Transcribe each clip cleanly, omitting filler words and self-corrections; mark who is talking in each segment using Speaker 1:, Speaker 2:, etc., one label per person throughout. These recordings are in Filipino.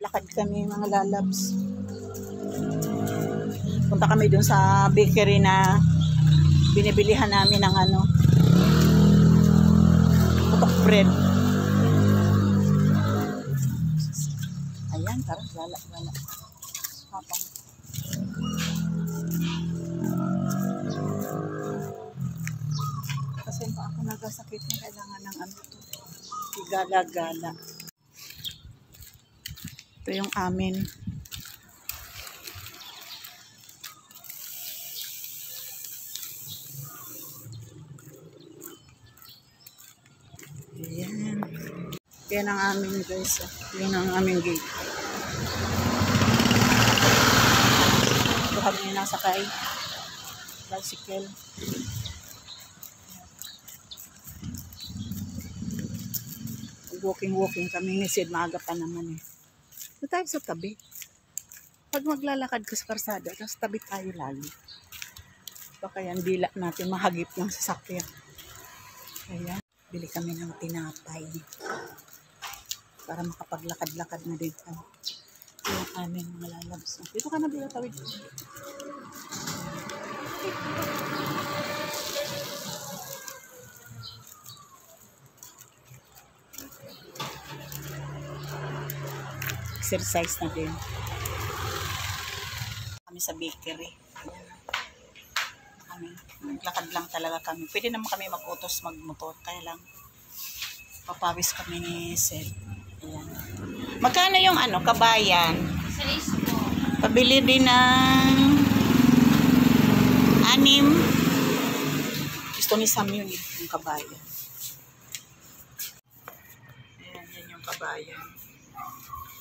Speaker 1: Lakad kami mga lalabs. Punta kami dun sa bakery na binibilihan namin ng ano, putok bread. Ayan, tara, gala. Habang kasi pa ako nagasakit na kailangan ng ano to, gala-gala. Ito yung amin. Ayan. Yan ang amin guys. Yan ang aming gate. Ito kami nasakay. Bicycle. Walking kami. Nisid maaga pa naman eh. Ito tayo sa tabi. Pag maglalakad ka sa karsada, tapos tabi tayo lagi. Baka yan dila natin mahagip ng sasakyan. Ayan. Bili kami ng tinapay. Para makapaglakad-lakad na din tayo. Yung amin mga lalabs. Dito ka na bila tawid. Exercise na din. Kami sa bakery. Naglakad lang talaga kami. Pwede naman kami mag-utos, mag-motor. Kaya lang, papawis kami ni Sel. Ayan. Magkano yung ano, kabayan?
Speaker 2: Sa ispo.
Speaker 1: Pabili din ng 6. Gusto ni Sam yun, yung kabayan. Ayan, yan yung kabayan.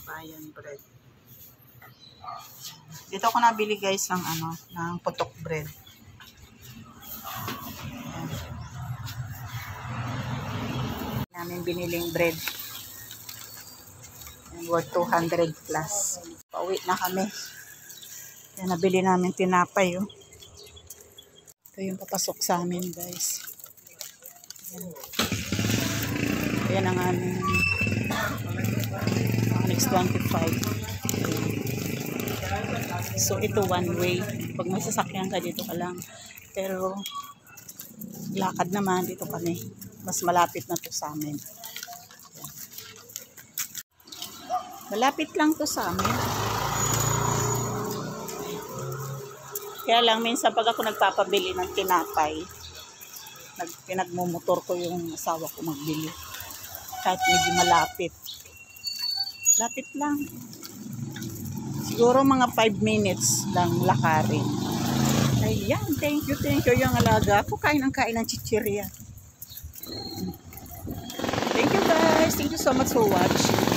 Speaker 1: Kabayan bread. Dito ako nabili guys ng ano, ng putok bread. Namin biniling bread. Worth 200 plus. Pauwi na kami. Yan, nabili namin tinapay. Oh. Ito yung papasok sa amin guys. Yan ang aming next 25. So ito one way. Pag may sasakyan ka dito ka lang. Pero lakad naman dito kami. Mas malapit na to sa amin. Malapit lang to sa amin. Kaya lang minsan pag ako nagpapabili ng tinapay, pinagmumotor ko yung asawa ko magbili. Kahit medyo malapit. Lapit lang. Siguro mga 5 minutes lang lakarin. Ayan, thank you yung alaga ko. Kain ng chichirya. Thank you guys. Thank you so much for watching.